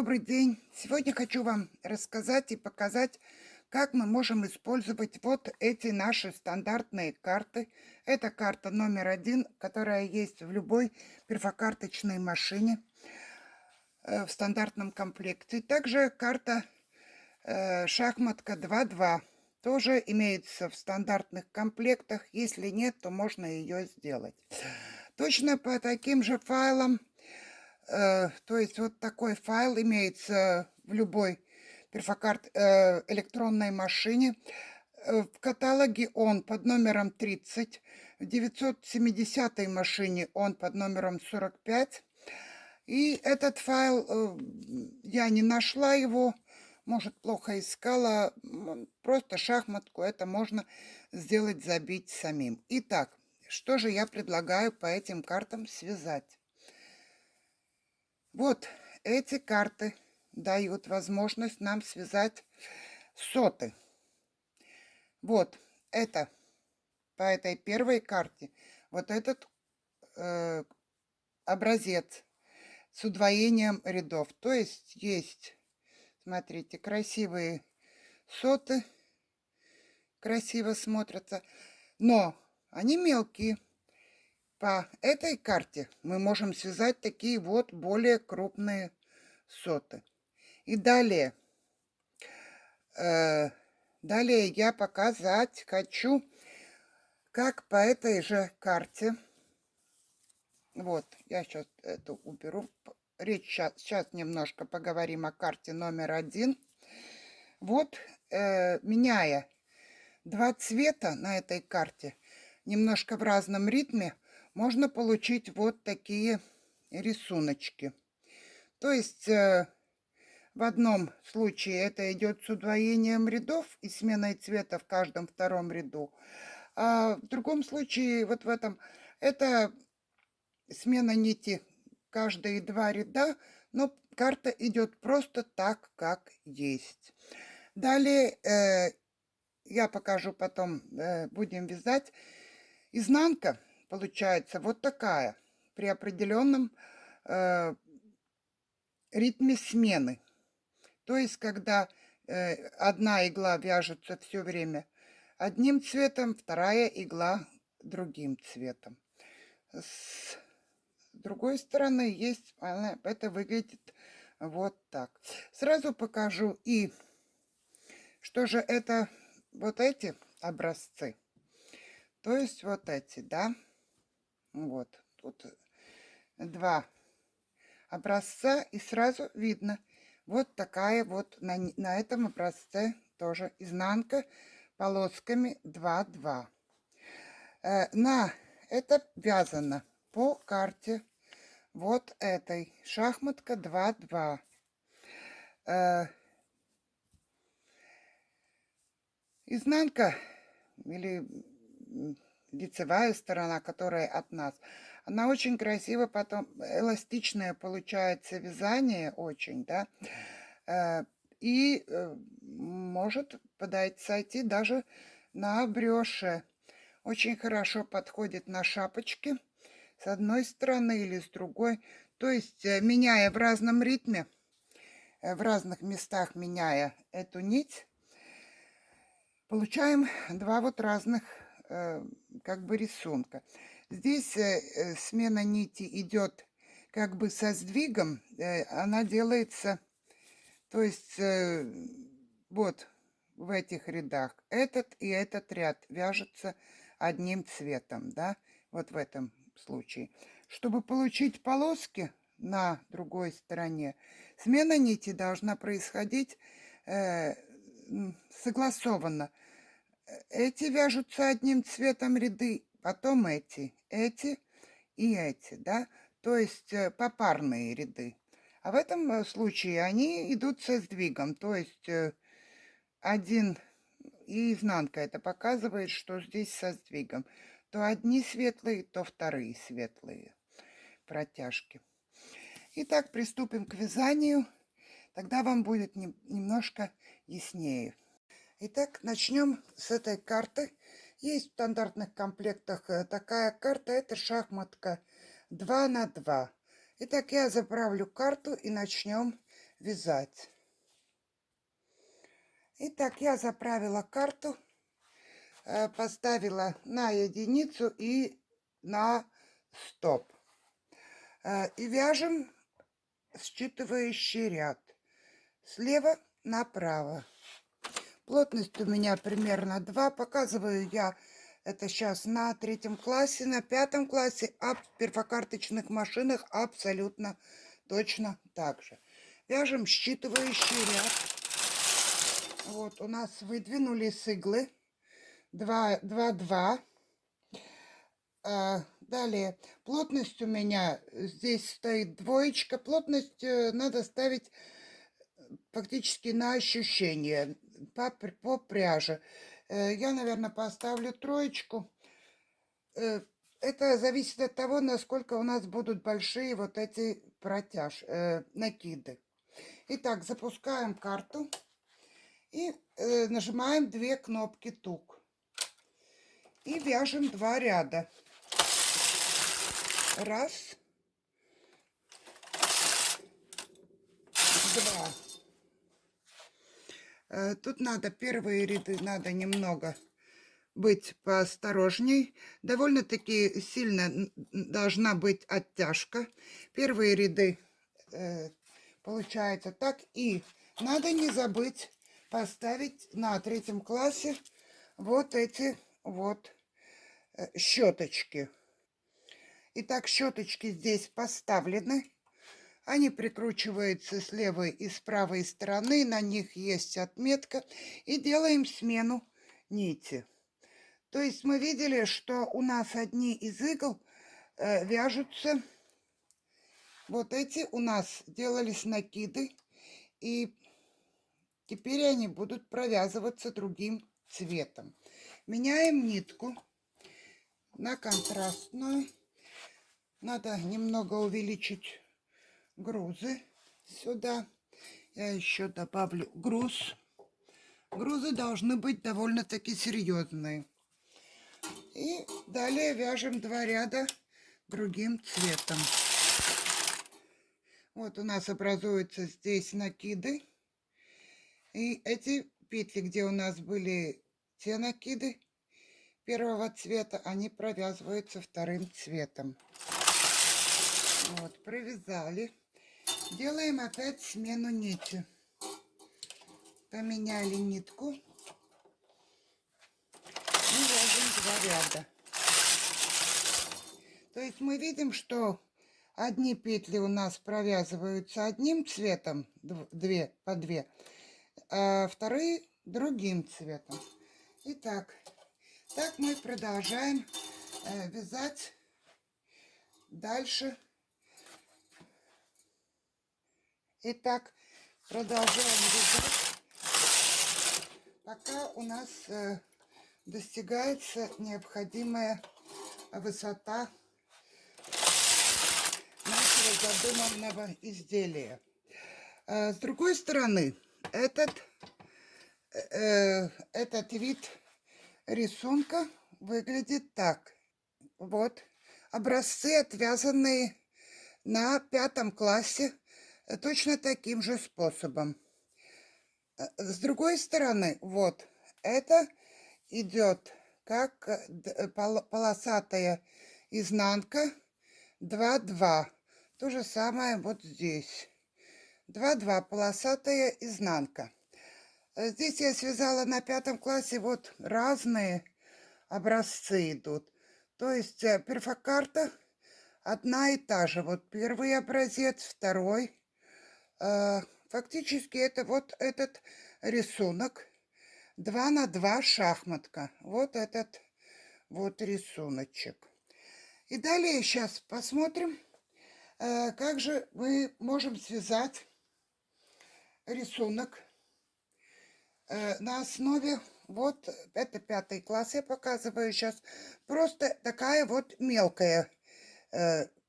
Добрый день! Сегодня хочу вам рассказать и показать, как мы можем использовать вот эти наши стандартные карты. Это карта номер один, которая есть в любой перфокарточной машине в стандартном комплекте. Также карта шахматка 2-2 тоже имеется в стандартных комплектах. Если нет, то можно ее сделать. Точно по таким же файлам. То есть вот такой файл имеется в любой электронной машине. В каталоге он под номером 30, в 970 машине он под номером 45. И этот файл, я не нашла его, может, плохо искала, просто шахматку это можно сделать, забить самим. Итак, что же я предлагаю по этим картам связать? Вот эти карты дают возможность нам связать соты. Вот это по этой первой карте вот этот образец с удвоением рядов. То есть, смотрите, красивые соты, красиво смотрятся, но они мелкие. По этой карте мы можем связать такие вот более крупные соты. И далее я показать хочу, как по этой же карте. Вот, я сейчас эту уберу. Сейчас немножко поговорим о карте номер один. Вот, меняя два цвета на этой карте, немножко в разном ритме, можно получить вот такие рисуночки. То есть в одном случае это идет с удвоением рядов и сменой цвета в каждом втором ряду. А в другом случае, вот в этом, это смена нити каждые два ряда, но карта идет просто так, как есть. Далее я покажу потом, будем вязать. Изнанка получается вот такая при определенном ритме смены. То есть, когда одна игла вяжется все время одним цветом, вторая игла другим цветом. С другой стороны есть, это выглядит вот так. Сразу покажу и что же это вот эти образцы. То есть вот эти, да. Вот тут два образца, и сразу видно, вот такая вот на этом образце тоже изнанка полосками 2-2. Это вязано по карте вот этой шахматка 2-2. Изнанка или лицевая сторона, которая от нас, она очень красиво потом, эластичное получается вязание очень, да, и может сойти даже на брёше. Очень хорошо подходит на шапочки с одной стороны или с другой. То есть, меняя в разном ритме, в разных местах меняя эту нить, получаем два вот разных как бы рисунка. Здесь смена нити идет как бы со сдвигом, она делается, то есть вот в этих рядах этот и этот ряд вяжется одним цветом, да, вот в этом случае. Чтобы получить полоски на другой стороне, смена нити должна происходить согласованно. Эти вяжутся одним цветом ряды, потом эти и эти, да, то есть попарные ряды. А в этом случае они идут со сдвигом, то есть один и изнанка это показывает, что здесь со сдвигом. То одни светлые, то вторые светлые протяжки. Итак, приступим к вязанию. Тогда вам будет немножко яснее. Итак, начнем с этой карты. Есть в стандартных комплектах такая карта. Это шахматка 2 на 2. Итак, я заправлю карту и начнем вязать. Итак, я заправила карту, поставила на единицу и на стоп. И вяжем считывающий ряд слева направо. Плотность у меня примерно 2. Показываю я это сейчас на 3 классе, на 5 классе, а в перфокарточных машинах абсолютно точно так же. Вяжем считывающий ряд. Вот у нас выдвинулись иглы 2, 2, 2. Далее плотность у меня здесь стоит двоечка. Плотность надо ставить фактически на ощущение по пряже. Я, наверное, поставлю 3. Это зависит от того, насколько у нас будут большие вот эти накиды. Итак, запускаем карту и нажимаем 2 кнопки тук. И вяжем 2 ряда. Раз, два. Тут надо первые ряды, надо немного быть поосторожней. Довольно-таки сильно должна быть оттяжка. Первые ряды получается так. И надо не забыть поставить на 3 классе вот эти вот щеточки. Итак, щеточки здесь поставлены. Они прикручиваются с левой и с правой стороны. На них есть отметка. И делаем смену нити. То есть мы видели, что у нас одни из игл вяжутся. Вот эти у нас делались накиды. И теперь они будут провязываться другим цветом. Меняем нитку на контрастную. Надо немного увеличить грузы сюда. Я еще добавлю груз. Грузы должны быть довольно-таки серьезные. И далее вяжем 2 ряда другим цветом. Вот у нас образуются здесь накиды. И эти петли, где у нас были те накиды первого цвета, они провязываются 2 цветом. Вот, провязали. Делаем опять смену нити. Поменяли нитку. И вяжем 2 ряда. То есть мы видим, что одни петли у нас провязываются одним цветом, 2 по 2, а вторые другим цветом. Итак, так мы продолжаем вязать дальше. Итак, продолжаем вязать, пока у нас достигается необходимая высота нашего задуманного изделия. С другой стороны, этот вид рисунка выглядит так. Вот образцы, отвязанные на 5 классе точно таким же способом. С другой стороны, вот это идет как полосатая изнанка 2-2. То же самое вот здесь. 2-2 полосатая изнанка. Здесь я связала на 5 классе, вот разные образцы идут. То есть перфокарта одна и та же. Вот первый образец, второй. Фактически это вот этот рисунок 2 на 2 шахматка. Вот этот вот рисуночек. И далее сейчас посмотрим, как же мы можем связать рисунок на основе, вот это 5 класс я показываю сейчас, просто такая вот мелкая,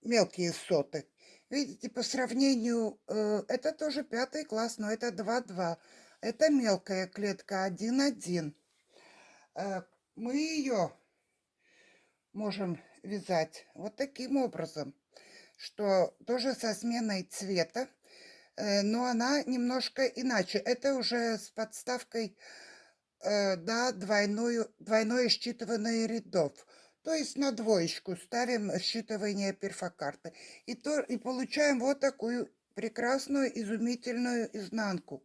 мелкие соты. Видите, по сравнению, это тоже 5 класс, но это 2-2. Это мелкая клетка 1-1. Мы ее можем вязать вот таким образом, что тоже со сменой цвета но она немножко иначе. Это уже с подставкой на двойное считывание рядов. То есть на двоечку ставим считывание перфокарты. И получаем вот такую прекрасную, изумительную изнанку.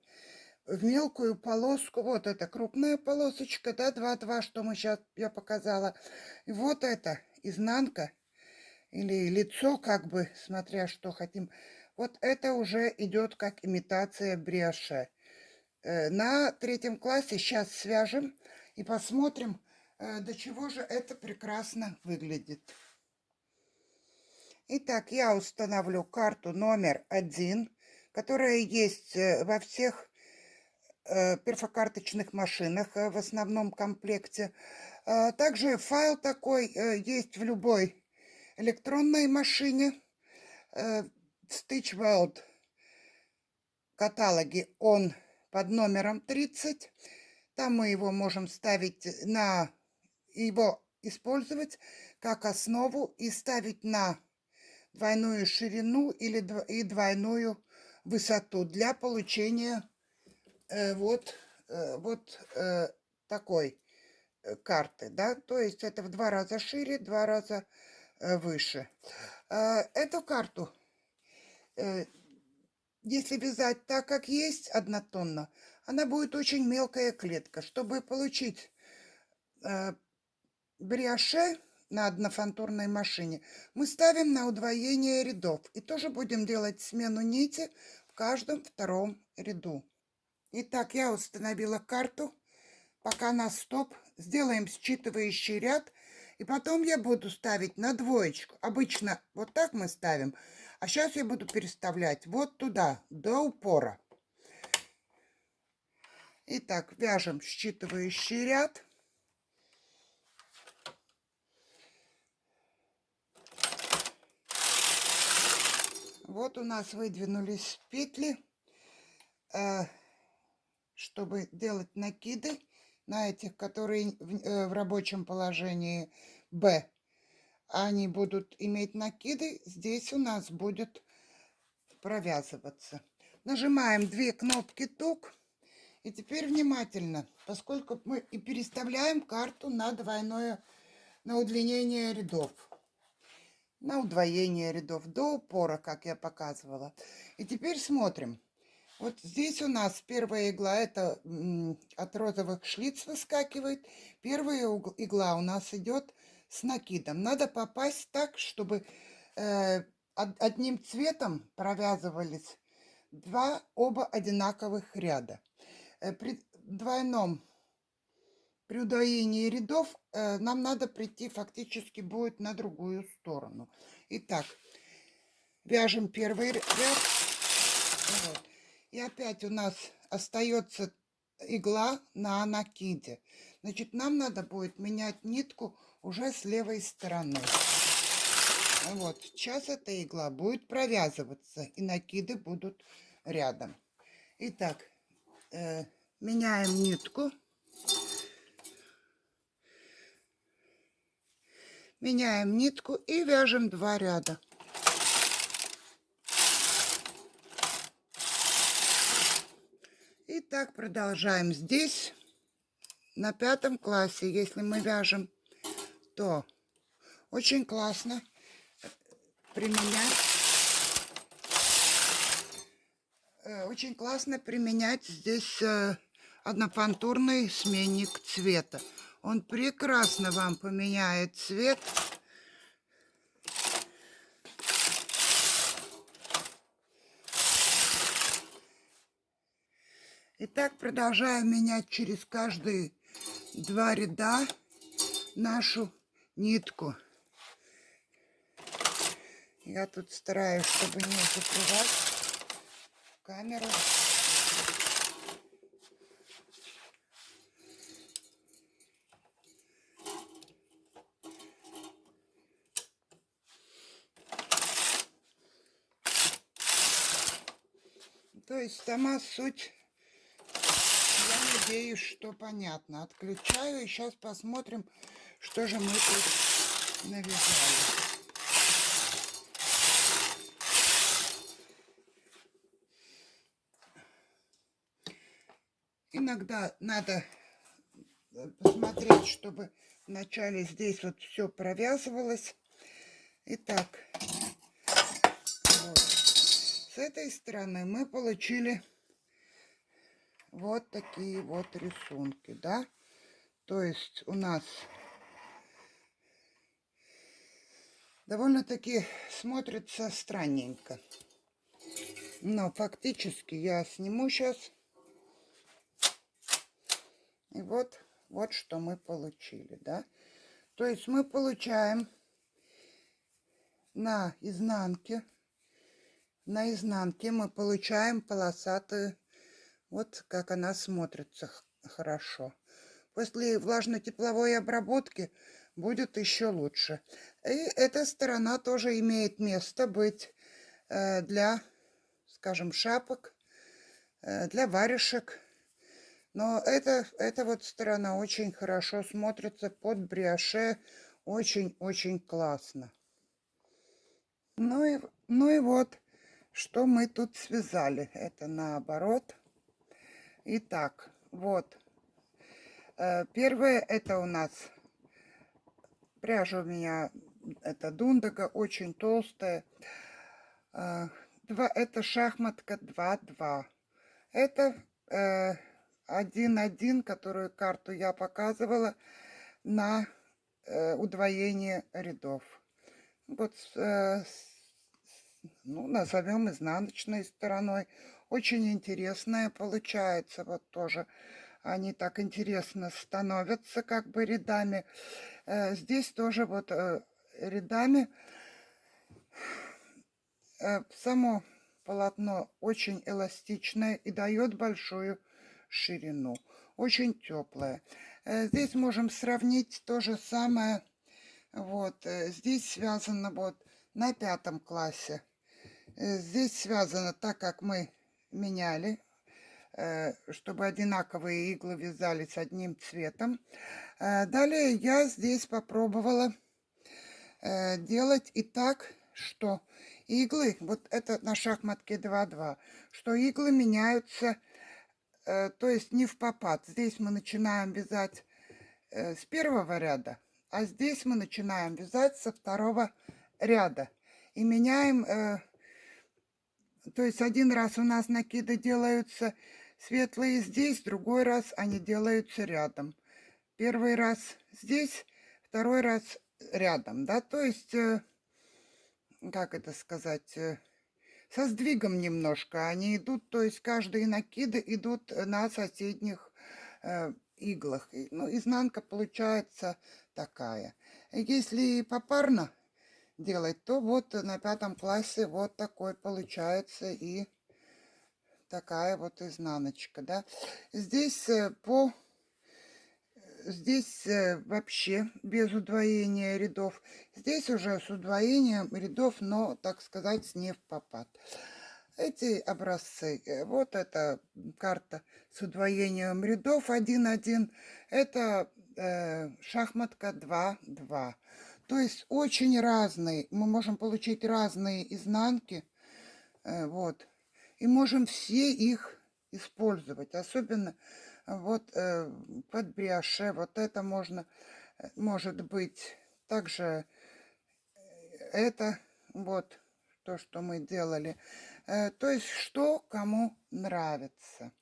В мелкую полоску, вот эта крупная полосочка, да, 2-2, что я показала. И вот эта изнанка или лицо, как бы, смотря что хотим. Вот это уже идет как имитация бреши. На 3 классе сейчас свяжем и посмотрим, до чего же это прекрасно выглядит. Итак, я установлю карту номер 1, которая есть во всех перфокарточных машинах в основном комплекте. Также файл такой есть в любой электронной машине. В Stitch World каталоге он под номером 30. Там мы его можем ставить его использовать как основу и ставить на двойную ширину и двойную высоту для получения вот такой карты, да, то есть это в 2 раза шире, 2 раза выше. Эту карту, если вязать так, как есть, однотонно, она будет очень мелкая клетка. Чтобы получить бриаше на однофантурной машине, мы ставим на удвоение рядов. И тоже будем делать смену нити в каждом втором ряду. Итак, я установила карту. Пока на стоп. Сделаем считывающий ряд. И потом я буду ставить на двоечку. Обычно вот так мы ставим. А сейчас я буду переставлять вот туда, до упора. Итак, вяжем считывающий ряд. Вот у нас выдвинулись петли, чтобы делать накиды на этих, которые в рабочем положении Б. Они будут иметь накиды, здесь у нас будет провязываться. Нажимаем 2 кнопки тук. И теперь внимательно, поскольку мы и переставляем карту на удлинение рядов. На удвоение рядов до упора, как я показывала. И теперь смотрим. Вот здесь у нас первая игла, это от розовых шлиц выскакивает. Первая игла у нас идет с накидом. Надо попасть так, чтобы одним цветом провязывались оба одинаковых ряда. При удвоении рядов нам надо прийти фактически будет на другую сторону. Итак, вяжем первый ряд. Вот. И опять у нас остается игла на накиде. Значит, нам надо будет менять нитку уже с левой стороны. Вот, сейчас эта игла будет провязываться, и накиды будут рядом. Итак, меняем нитку. Меняем нитку и вяжем 2 ряда. И так продолжаем. Здесь на 5 классе, если мы вяжем, то очень классно применять здесь однофантурный сменник цвета. Он прекрасно вам поменяет цвет. Итак, продолжаем менять через каждые 2 ряда нашу нитку. Я тут стараюсь, чтобы не закрывать камеру. То есть сама суть, я надеюсь, что понятно. Отключаю и сейчас посмотрим, что же мы тут навязали. Иногда надо посмотреть, чтобы вначале здесь вот все провязывалось. Итак, вот. С этой стороны мы получили вот такие вот рисунки, да. То есть у нас довольно-таки смотрится странненько. Но фактически я сниму сейчас. И вот что мы получили, да. То есть мы получаем на изнанке мы получаем полосатую, вот как она смотрится хорошо. После влажно-тепловой обработки будет еще лучше. И эта сторона тоже имеет место быть для, скажем, шапок, для варежек. Но эта вот сторона очень хорошо смотрится под брioche, очень-очень классно. Ну и вот, что мы тут связали. Это наоборот. Итак, вот. Первое, это у нас пряжа у меня, это дундага, очень толстая. Это шахматка 2-2. Это 1-1, которую карту я показывала на удвоение рядов. Вот, ну, назовем изнаночной стороной. Очень интересная получается. Вот тоже они так интересно становятся как бы рядами. Здесь тоже вот рядами. Само полотно очень эластичное и дает большую ширину. Очень теплое. Здесь можем сравнить то же самое. Вот здесь связано вот на 5 классе. Здесь связано так, как мы меняли, чтобы одинаковые иглы вязались одним цветом. Далее я здесь попробовала делать и так, что иглы, вот это на шахматке 2-2, что иглы меняются, то есть не в попад. Здесь мы начинаем вязать с 1-го ряда, а здесь мы начинаем вязать со 2-го ряда. И меняем, то есть один раз у нас накиды делаются светлые здесь, другой раз они делаются рядом. Первый раз здесь, второй раз рядом, да, то есть, как это сказать, со сдвигом немножко они идут, то есть каждые накиды идут на соседних иглах. Ну, изнанка получается такая. Если попарно делать, то вот на 5 классе вот такой получается и такая вот изнаночка, да. Здесь здесь вообще без удвоения рядов. Здесь уже с удвоением рядов, но, так сказать, с не в попад. Эти образцы, вот эта карта с удвоением рядов 1-1, это шахматка 2-2. То есть очень разные, мы можем получить разные изнанки, вот, и можем все их использовать, особенно вот под брioche, вот это можно, может быть, также это вот то, что мы делали. То есть, что кому нравится.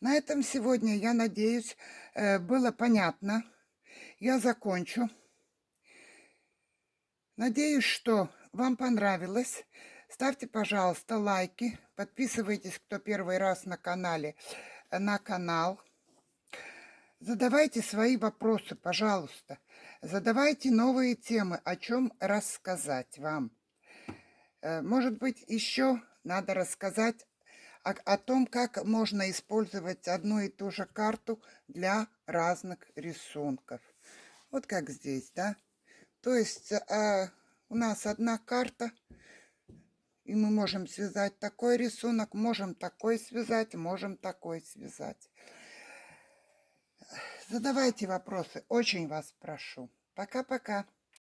На этом сегодня, я надеюсь, было понятно. Я закончу. Надеюсь, что вам понравилось. Ставьте, пожалуйста, лайки. Подписывайтесь, кто первый раз на канале, на канал. Задавайте свои вопросы, пожалуйста. Задавайте новые темы, о чем рассказать вам. Может быть, еще надо рассказать о том, как можно использовать одну и ту же карту для разных рисунков. Вот как здесь, да? То есть у нас одна карта, и мы можем связать такой рисунок, можем такой связать, можем такой связать. Задавайте вопросы, очень вас прошу. Пока-пока.